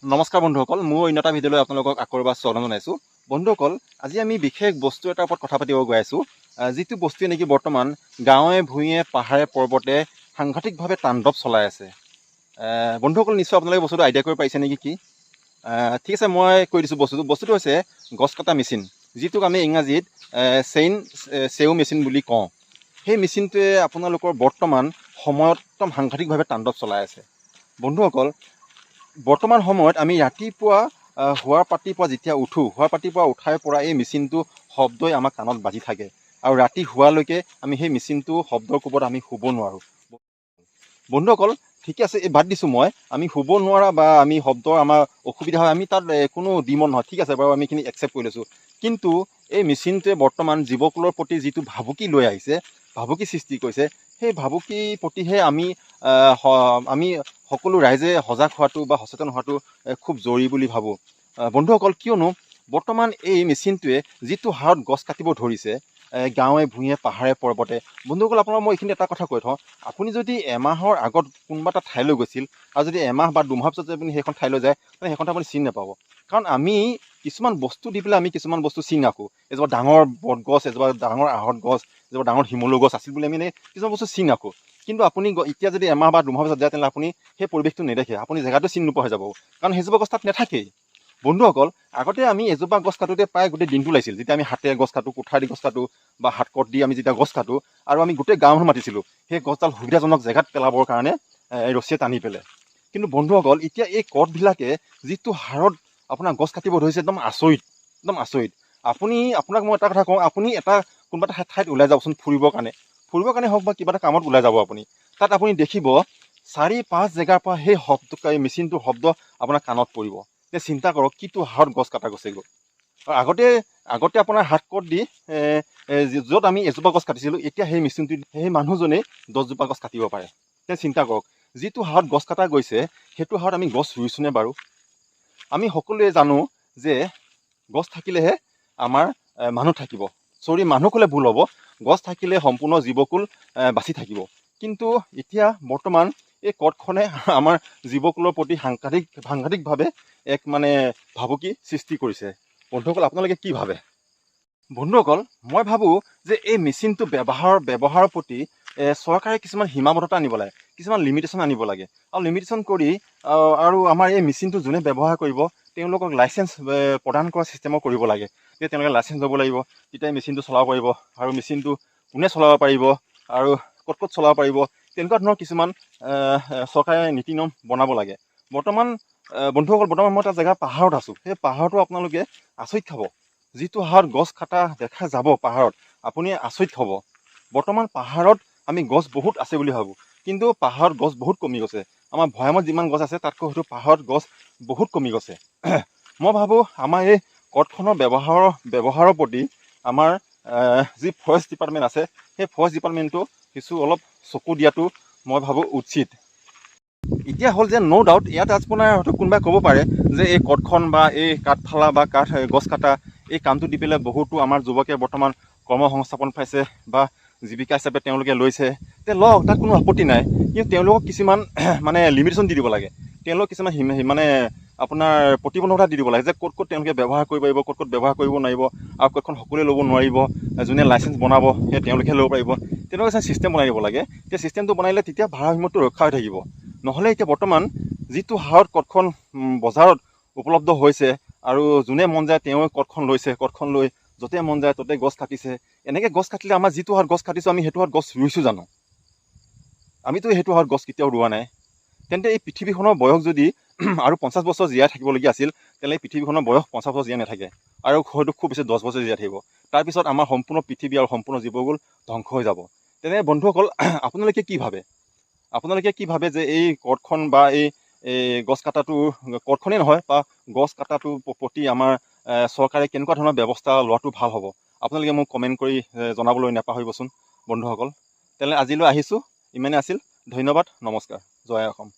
নমস্কাৰ বন্ধুসকল, মোৰ অন্য এটা ভিডিঅ'লৈ আপোনালোকক আকৌ এবাৰ স্বাগতম জনাইছোঁ। বন্ধুসকল, আজি আমি বিশেষ বস্তু এটাৰ ওপৰত কথা পাতিব গৈ আছোঁ, যিটো বস্তুৱে নেকি বৰ্তমান গাঁৱে ভূঞে পাহাৰে পৰ্বতে সাংঘাতিকভাৱে তাণ্ডৱ চলাই আছে। বন্ধুসকল, নিশ্চয় আপোনালোকে বস্তুটো আইডিয়া কৰিব পাৰিছে নেকি কি? ঠিক আছে, মই কৈ দিছোঁ বস্তুটো হৈছে গছ কটা মেচিন, যিটোক আমি ইংৰাজীত চেউ মেচিন বুলি কওঁ। সেই মেচিনটোৱে আপোনালোকৰ বৰ্তমান সময়ত একদম সাংঘাতিকভাৱে তাণ্ডৱ চলাই আছে। বন্ধুসকল, বৰ্তমান সময়ত আমি ৰাতিপুৱা শোৱাৰ পাতিৰ পৰা যেতিয়া উঠোঁ, শোৱাৰ পাতিৰ পৰা উঠাৰ পৰা এই মেচিনটো শব্দই আমাৰ কাণত বাজি থাকে, আৰু ৰাতি শোৱালৈকে আমি সেই মেচিনটো শব্দৰ কোবত আমি শুব নোৱাৰোঁ। বন্ধুসকল, ঠিকে আছে, এই বাদ দিছোঁ মই, আমি শুব নোৱাৰা বা আমি শব্দৰ আমাৰ অসুবিধা হয়, আমি তাত কোনো দ্বিমত নহয়, ঠিক আছে বাৰু, আমি এইখিনি একচেপ্ট কৰি লৈছোঁ। কিন্তু এই মেচিনটোৱে বৰ্তমান জীৱকুলৰ প্ৰতি যিটো ভাবুকি লৈ আহিছে, ভাবুকি সৃষ্টি কৰিছে, সেই ভাবুকিৰ প্ৰতিহে আমি সকলো ৰাইজে সজাগ হোৱাটো বা সচেতন হোৱাটো খুব জৰুৰী বুলি ভাবোঁ। বন্ধুসকল, কিয়নো বৰ্তমান এই মেচিনটোৱে যিটো হাৰত গছ কাটিব ধৰিছে গাঁৱে ভূঞে পাহাৰে পৰ্বতে, বন্ধুসকল আপোনাক মই এইখিনি এটা কথা কৈ থওঁ, আপুনি যদি এমাহৰ আগত কোনোবা এটা ঠাইলৈ গৈছিল আৰু যদি এমাহ বা দুমাহৰ পিছত যদি আপুনি সেইখন ঠাইলৈ যায়, তেন্তে সেইখন ঠাই আপুনি চিনি নাপাব। কাৰণ আমি কিছুমান বস্তু দি পেলাই আমি কিছুমান বস্তু চিনি ৰাখোঁ। এজোপা ডাঙৰ বটগছ, এজোপা ডাঙৰ আহঁত গছ, এজোপা ডাঙৰ শিমলু গছ আছিল বুলি আমি কিছুমান বস্তু চিনি ৰাখোঁ। কিন্তু আপুনি এতিয়া যদি এমাহ বা দুমাহৰ পিছত যায়, তেনেহ'লে আপুনি সেই পৰিৱেশটো নেদেখে, আপুনি জেগাটো চিনি নোপোৱা হৈ যাব, কাৰণ সেইজোপা গছ তাত নাথাকেই। বন্ধুসকল, আগতে আমি এজোপা গছ কাটোতে প্ৰায় গোটেই দিনটো লাগিছিল। যেতিয়া আমি হাতেৰে গছ কাটোঁ, কুঠাৰ দি গছ কাটোঁ বা হাত কট দি আমি যেতিয়া গছ কাটোঁ, আৰু আমি গোটেই গাঁওখন মাতিছিলোঁ সেই গছডাল সুবিধাজনক জেগাত পেলাবৰ কাৰণে ৰছীয়ে টানি পেলাই। কিন্তু বন্ধুসকল, এতিয়া এই কটবিলাকে যিটো হাৰত আপোনাৰ গছ কাটিব ধৰিছে, একদম আচৰিত, একদম আচৰিত। আপোনাক মই এটা কথা কওঁ, আপুনি কোনোবা এটা ঠাইত ওলাই যাবচোন ফুৰিবৰ কাৰণে হওক বা কিবা এটা কামত ওলাই যাব, আপুনি তাত আপুনি দেখিব 4-5 জেগাৰ পৰা সেই মেচিনটোৰ শব্দ আপোনাৰ কাণত পৰিব। এতিয়া চিন্তা কৰক কিটো হাৰত গছ কটা গৈছে গৈ। আগতে আপোনাৰ হাত কট দি য'ত আমি এজোপা গছ কাটিছিলোঁ, এতিয়া সেই মেচিনটো সেই মানুহজনেই 10জোপা গছ কাটিব পাৰে। এতিয়া চিন্তা কৰক, যিটো হাৰত গছ কটা গৈছে সেইটো হাৰত আমি গছ ৰুইছোঁনে বাৰু? আমি সকলোৱে জানো যে গছ থাকিলেহে আমাৰ মানুহ থাকিব। মানুহ ক'লে ভুল হ'ব, গছ থাকিলে সম্পূৰ্ণ জীৱকুল বাচি থাকিব। কিন্তু এতিয়া বৰ্তমান এই কটখনে আমাৰ জীৱকুলৰ প্ৰতি সাংঘাতিকভাৱে এক ভাবুকি সৃষ্টি কৰিছে। বন্ধুসকল, আপোনালোকে কি ভাবে? বন্ধুসকল, মই ভাবোঁ যে এই মেচিনটো ব্যৱহাৰৰ প্ৰতি চৰকাৰে কিছুমান সীমাবদ্ধতা আনিব লাগে, কিছুমান লিমিটেশ্যন আনিব লাগে, আৰু লিমিটেশ্যন কৰি আৰু আমাৰ এই মেচিনটো যোনে ব্যৱহাৰ কৰিব তেওঁলোকক লাইচেঞ্চ প্ৰদান কৰা ছিষ্টেমৰ কৰিব লাগে। যে তেওঁলোকে লাইচেঞ্চ ল'ব লাগিব, তেতিয়া মেচিনটো চলাব পাৰিব, আৰু মেচিনটো কোনে চলাব পাৰিব আৰু ক'ত চলাব পাৰিব, তেনেকুৱা ধৰণৰ কিছুমান চৰকাৰে নীতি নিয়ম বনাব লাগে। বন্ধুসকল, বৰ্তমান মই এটা জেগা পাহাৰত আছোঁ। সেই পাহাৰটো আপোনালোকে আচৰিত খাব, যিটো হাৰত গছ কটা দেখা যাব পাহাৰত, আপুনি আচৰিত হ'ব। বৰ্তমান পাহাৰত আমি গছ বহুত আছে বুলি ভাবোঁ, কিন্তু পাহাৰত গছ বহুত কমি গৈছে। আমাৰ ভৈয়ামত যিমান গছ আছে তাতকৈ হয়তো পাহাৰত গছ বহুত কমি গৈছে। মই ভাবোঁ আমাৰ এই কটখনৰ ব্যৱহাৰৰ প্ৰতি আমাৰ যি ফৰেষ্ট ডিপাৰ্টমেণ্ট আছে, সেই ফৰেষ্ট ডিপাৰ্টমেণ্টটো অলপ চকু দিয়াটো মই ভাবোঁ উচিত। এতিয়া হ'ল যে ন' ডাউট ইয়াত আপোনাৰ হয়তো কোনোবাই ক'ব পাৰে যে এই কটখন বা এই কাঠ ফালা বা গছ কটা এই কামটো দি পেলাই বহুতো আমাৰ যুৱকে বৰ্তমান কৰ্ম সংস্থাপন পাইছে বা জীৱিকা হিচাপে তেওঁলোকে লৈছে। লওক, তাত কোনো আপত্তি নাই, কিন্তু তেওঁলোকক কিছুমান লিমিটেশ্যন দি দিব লাগে। তেওঁলোকক কিছুমান আপোনাৰ প্ৰতিবন্ধকতা দি দিব লাগে যে ক'ত তেওঁলোকে ব্যৱহাৰ কৰিব পাৰিব, ক'ত ব্যৱহাৰ কৰিব নোৱাৰিব, আৰু ক'তখন সকলোৱে ল'ব নোৱাৰিব, যোনে লাইচেঞ্চ বনাব সেই তেওঁলোকে ল'ব পাৰিব। তেনেকুৱা কিছুমান ছিষ্টেম বনাই দিব লাগে। তেতিয়া ছিষ্টেমটো বনাইলে তেতিয়া ভাৰসাম্যটো ৰক্ষা হৈ থাকিব। নহ'লে এতিয়া বৰ্তমান যিটো হাৰত কটখন বজাৰত উপলব্ধ হৈছে, আৰু যোনে মন যায় তেওঁ কটখন লৈছে, কটখন লৈ য'তে মন যায় ত'তে গছ কাটিছে। এনেকৈ গছ কাটিলে আমাৰ যিটো হাৰত গছ কাটিছোঁ আমি সেইটো হাৰত গছ ৰুইছোঁ জানো? আমিতো সেইটো হাৰত গছ কেতিয়াও ৰোৱা নাই। তেন্তে এই পৃথিৱীখনৰ বয়স যদি আৰু 50 বছৰ জীয়াই থাকিবলগীয়া আছিল, তেন্তে এই পৃথিৱীখনৰ বয়স 50 বছৰ জীয়াই নাথাকে, আৰু হয়তো খুব বেছি 10 বছৰ জীয়াই থাকিব। তাৰপিছত আমাৰ সম্পূৰ্ণ পৃথিৱী আৰু সম্পূৰ্ণ জীৱকুল ধ্বংস হৈ যাব। তেনে বন্ধুসকল, আপোনালোকে কি ভাবে যে এই কটখন বা এই গছ কটাটো, কটখনেই নহয় বা গছ কটাটোৰ প্ৰতি আমাৰ চৰকাৰে কেনেকুৱা ধৰণৰ ব্যৱস্থা লোৱাটো ভাল হ'ব? আপোনালোকে মোক কমেণ্ট কৰি জনাবলৈ নাপাহৰিবচোন বন্ধুসকল। তেনেহ'লে আজিলৈ আহিছোঁ, ইমানেই আছিল। ধন্যবাদ, নমস্কাৰ, জয় অসম।